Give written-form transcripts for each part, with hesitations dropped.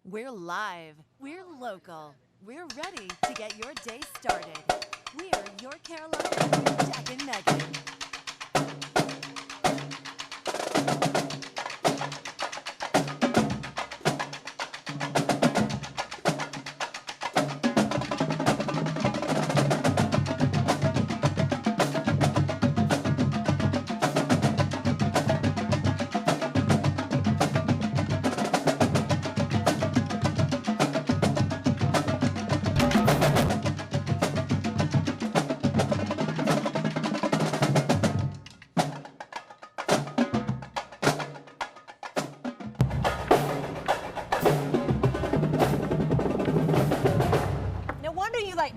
We're live. We're local. We're ready to get your day started. We're your Carolina Jack and Megan.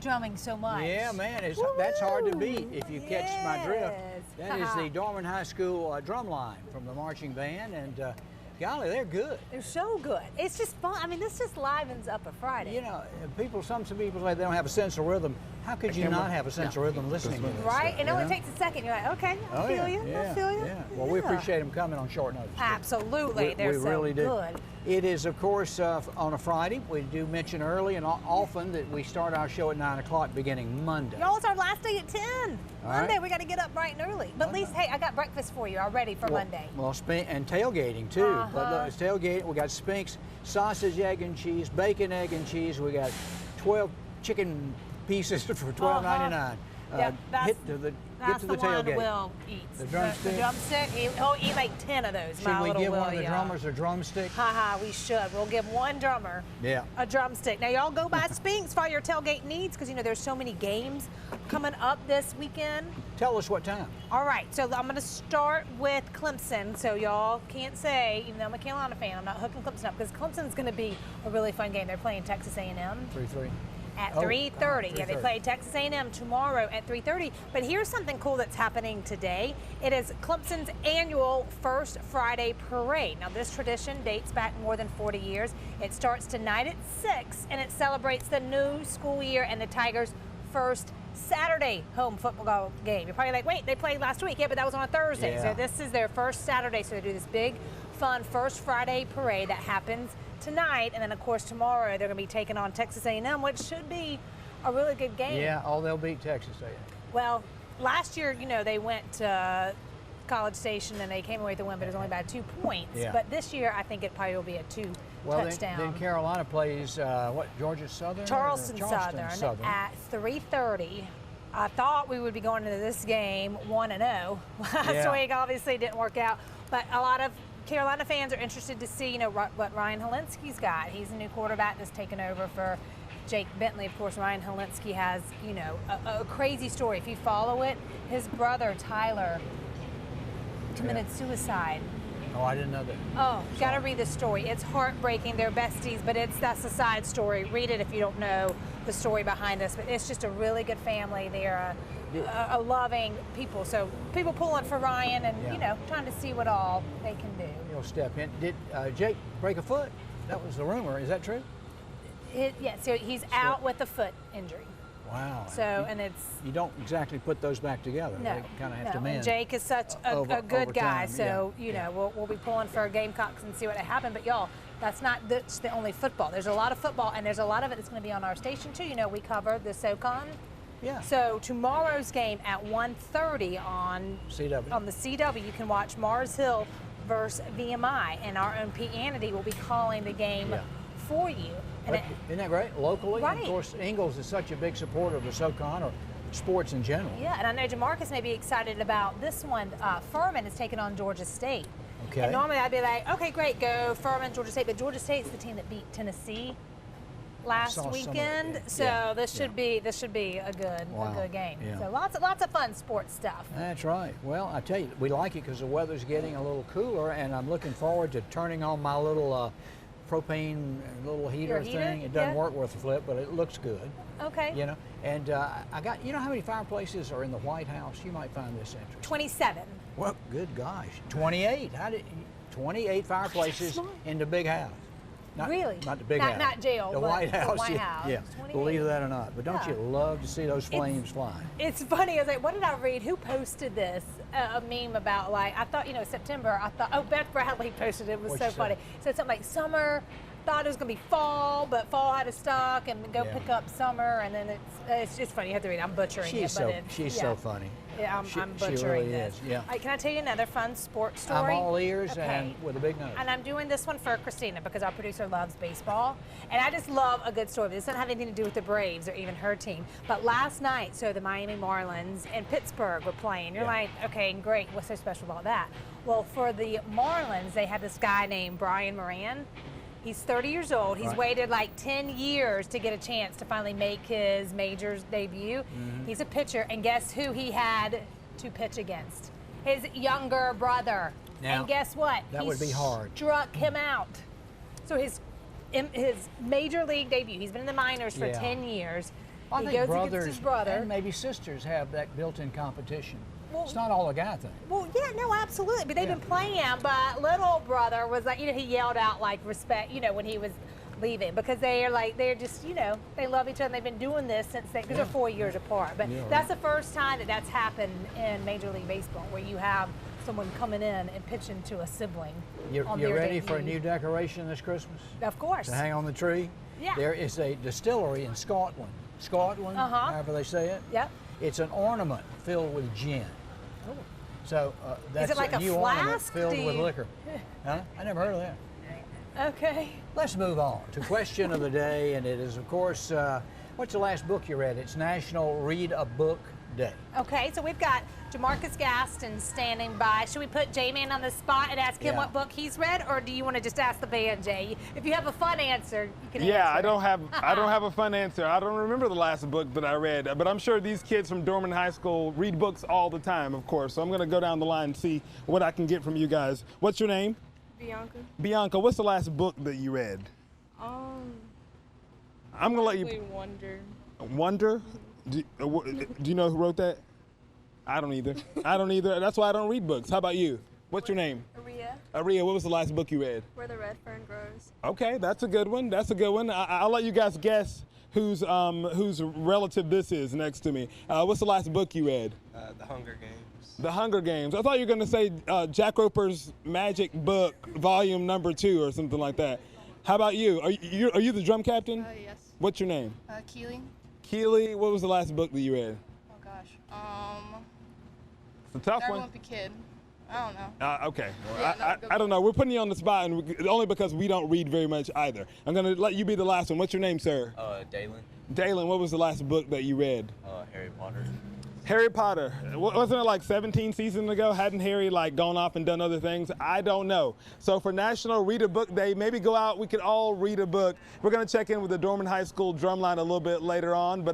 Drumming so much. Yeah, man, that's hard to beat if you catch my drift. That is the Dorman High School drum line from the marching band, and golly, they're good. They're so good. It's just fun. I mean, this just livens up a Friday. You know, some people say they don't have a sense of rhythm. How could you not have a sense of rhythm listening to this? Right? Stuff, it only takes a second. You're like, okay, I feel you. Yeah, I feel you. Yeah. Well, we appreciate them coming on short notice. Absolutely. They're so really do. good. It is, of course, on a Friday. We do mention early and often that we start our show at 9 o'clock beginning Monday. Y'all, it's our last day at 10. Monday, right. We got to get up bright and early. But at least, hey, I got breakfast for you already for Monday. Well, and tailgating, too. But look, it's tailgating. We got Spinks, sausage, egg, and cheese, bacon, egg, and cheese. We got 12 chicken pieces for $12.99. Yep, get to the tailgate. Will eats. The drumstick. The drumstick. He'll eat like 10 of those. Should we give one of the drummers a drumstick? We should. We'll give one drummer a drumstick. Now, y'all go by Spinks for all your tailgate needs because, you know, there's so many games coming up this weekend. Tell us what time. All right, so I'm going to start with Clemson. So y'all can't say, even though I'm a Carolina fan, I'm not hooking Clemson up because Clemson's going to be a really fun game. They're playing Texas A&M. 3-3. At 3:30. Yeah, they play Texas A&M tomorrow at 3:30. But here's something cool that's happening today. It is Clemson's annual First Friday Parade. Now, this tradition dates back more than 40 years. It starts tonight at 6, and it celebrates the new school year and the Tigers' first Saturday home football game. You're probably like, wait, they played last week. Yeah, but that was on a Thursday. Yeah. So this is their first Saturday. So they do this big, fun First Friday Parade that happens tonight, and then of course tomorrow they're going to be taking on Texas A&M, which should be a really good game. Yeah, they'll beat Texas A&M. Well, last year, you know, they went to College Station and they came away with the win, but it was only by 2 points. Yeah. But this year, I think it probably will be a touchdown. Then Carolina plays Georgia Southern? Charleston Southern at 3:30. I thought we would be going into this game 1-0 last week. Obviously, it didn't work out, but a lot of Carolina fans are interested to see, you know, what Ryan Hilinski's got. He's a new quarterback that's taken over for Jake Bentley. Of course, Ryan Hilinski has, you know, a crazy story. If you follow it, his brother, Tyler, committed suicide. Oh, I didn't know that. Oh, got to read the story. It's heartbreaking. They're besties, but that's a side story. Read it if you don't know the story behind this. But it's just a really good family. They're a loving people. So people pulling for Ryan and, you know, trying to see what all they can do. He'll step in. Did Jake break a foot? That was the rumor. Is that true? So he's out with a foot injury. Wow. So, and you don't exactly put those back together. No, they kind of have to mend. And Jake is such a good guy. So, you know, we'll be pulling for Gamecocks and see what happens. But y'all, that's not the only football. There's a lot of football, and there's a lot of it that's going to be on our station too. You know, we cover the SoCon. Yeah. So tomorrow's game at 1:30 on CW. On the CW, you can watch Mars Hill versus VMI, and our own Pete Annity will be calling the game for you. And isn't that great? Locally, right. Of course, Ingalls is such a big supporter of the SoCon or sports in general. Yeah, and I know Jamarcus may be excited about this one. Furman is taking on Georgia State. Okay. And normally I'd be like, okay, great, go Furman, Georgia State. But Georgia State's the team that beat Tennessee last weekend. So this should be a good game. Yeah. So lots of fun sports stuff. That's right. Well, I tell you, we like it because the weather's getting a little cooler, and I'm looking forward to turning on my little propane little heater thing. It doesn't work worth a flip, but it looks good. Okay. You know, and I got, you know how many fireplaces are in the White House? You might find this interesting. 27. Well, good gosh, 28. 28 fireplaces in the big house. Really? Not the big house. Not jail, the but White House. the White House. Yeah, believe that or not. But don't you love to see those flames fly? It's funny. I was like, what did I read? Who posted this? A meme about, like, I thought, you know, September, I thought, oh, Beth Bradley posted it. It was so funny. So something like summer thought it was going to be fall, but fall had a stock, and go pick up summer, and then it's just funny. You have to read it. I'm butchering it, but she's so funny. Yeah, I'm butchering she really this. Is, yeah. All right, can I tell you another fun sports story? I'm all ears, okay. and with a big nose. And I'm doing this one for Christina because our producer loves baseball. And I just love a good story. This doesn't have anything to do with the Braves or even her team. But last night, so the Miami Marlins and Pittsburgh were playing. You're like, okay, great. What's so special about that? Well, for the Marlins, they had this guy named Brian Moran. He's 30 years old. He's waited like 10 years to get a chance to finally make his majors debut. He's a pitcher, and guess who he had to pitch against? His younger brother. Now, and guess what? That would be hard. Struck him out. So his major league debut, he's been in the minors for 10 years. I he think goes brothers against his brother. and maybe sisters have that built-in competition. Well, it's not all a guy thing. Well, yeah, no, absolutely. But they've been playing, but little brother was like, he yelled out like respect, when he was leaving, because they're just, they love each other. And they've been doing this since because they're 4 years apart. But that's the first time that's happened in Major League Baseball, where you have someone coming in and pitching to a sibling. You're ready for a new decoration this Christmas? Of course. To hang on the tree? Yeah. There is a distillery in Scotland, however they say it. Yep. It's an ornament filled with gin. Oh. So that's it like a new ornament flask? filled with liquor. Huh? I never heard of that. Okay. Let's move on to question of the day, and it is, of course, what's the last book you read? It's National Read a Book Day. Okay, so we've got Jamarcus Gaston standing by. Should we put J-Man on the spot and ask him what book he's read, or do you want to just ask the band, Jay? If you have a fun answer, you can answer. I don't have a fun answer. I don't remember the last book that I read, but I'm sure these kids from Dorman High School read books all the time, of course. So I'm going to go down the line and see what I can get from you guys. What's your name? Bianca. Bianca, what's the last book that you read? I'm going to let you... Wonder. Wonder? Do you know who wrote that? I don't either. That's why I don't read books. How about you? What's your name? Aria. Aria, what was the last book you read? Where the Red Fern Grows. Okay, that's a good one. I'll let you guys guess whose relative this is next to me. What's the last book you read? The Hunger Games. The Hunger Games. I thought you were going to say Jack Roper's Magic Book, Volume Number 2 or something like that. How about you? Are you the drum captain? Yes. What's your name? Keely. Keely, what was the last book that you read? Oh gosh. It's a tough That one. Wimpy Kid. I don't know. Okay. Yeah, I don't know. We're putting you on the spot, and only because we don't read very much either. I'm going to let you be the last one. What's your name, sir? Dalen. Dalen, what was the last book that you read? Harry Potter. Harry Potter. Wasn't it like 17 seasons ago? Hadn't Harry gone off and done other things? I don't know. So for National Read a Book Day, maybe go out, we could all read a book. We're going to check in with the Dorman High School drumline a little bit later on. But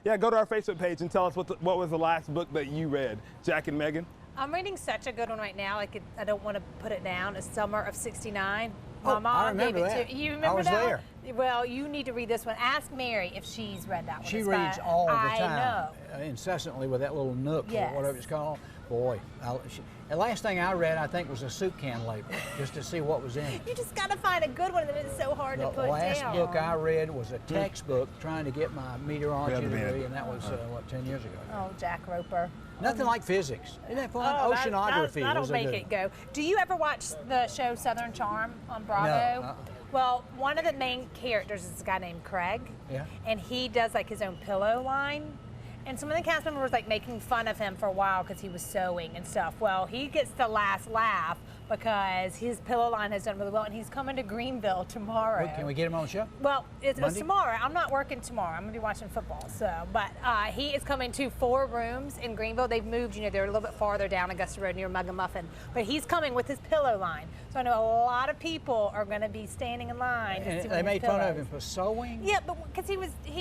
go to our Facebook page and tell us what was the last book that you read. Jack and Megan? I'm reading such a good one right now. I don't want to put it down. It's Summer of '69. My mom I remember gave it that. to you. Remember I was that there. One? Well, you need to read this one. Ask Mary if she's read that one. She It's reads by- all the I time, know. incessantly with that little nook Yes. or whatever it's called. Boy, the last thing I read, I think, was a soup can label, just to see what was in it. You just got to find a good one, and it's so hard The to put last down. book I read was a textbook trying to get my meteorology Yeah, the degree, band. and that was, 10 years ago. Oh, Jack Roper. Nothing like physics. Isn't that fun? Oh, Oceanography that'll was a make good it one. go. Do you ever watch the show Southern Charm on Bravo? No. Well, one of the main characters is a guy named Craig. Yeah. And he does his own pillow line. And some of the cast members were making fun of him for a while because he was sewing and stuff. Well, he gets the last laugh because his pillow line has done really well, and he's coming to Greenville tomorrow. Can we get him on the show? Well, it's Monday? tomorrow. I'm not working tomorrow. I'm going to be watching football. But he is coming to 4 rooms in Greenville. They've moved, they're a little bit farther down Augusta Road near Mug and Muffin. But he's coming with his pillow line. So I know a lot of people are going to be standing in line to see And one they of made his fun of pillows. him for sewing? Yeah, but because he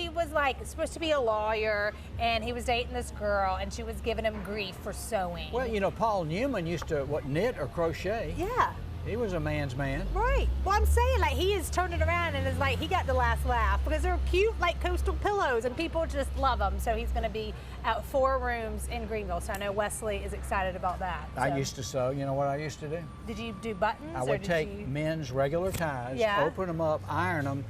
was supposed to be a lawyer, and he was dating this girl, and she was giving him grief for sewing. Well, Paul Newman used to, knit or crochet. Yeah. He was a man's man. Right. Well, I'm saying he has turned it around and is he got the last laugh because they're cute coastal pillows and people just love them. So he's going to be at 4 rooms in Greenville. So I know Wesley is excited about that. I So, used to sew. You know what I used to do? Did you do buttons? I or would did take you... men's regular ties, Yeah. open them up, iron them,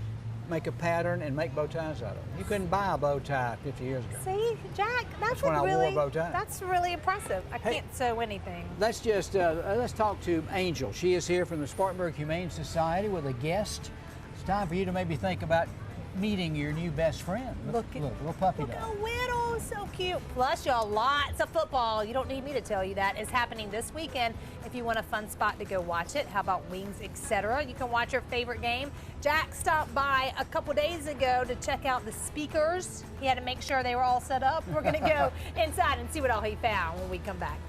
make a pattern, and make bow ties out of them. You couldn't buy a bow tie 50 years ago. See, Jack, that's when I wore a really bow tie. that's really impressive. I Hey. can't sew anything. Let's just let's talk to Angel. She is here from the Spartanburg Humane Society with a guest. It's time for you to maybe think about meeting your new best friend. Look, little puppy dog. Look how little, so cute. Plus, y'all, lots of football. You don't need me to tell you that. Is happening this weekend. If you want a fun spot to go watch it, how about wings, etc. You can watch your favorite game. Jack stopped by a couple days ago to check out the speakers. He had to make sure they were all set up. We're going to go inside and see what all he found when we come back.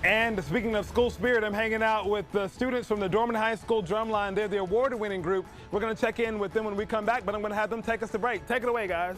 And speaking of school spirit, I'm hanging out with the students from the Dorman High School Drumline. They're the award-winning group. We're going to check in with them when we come back, but I'm going to have them take us to break. Take it away, guys.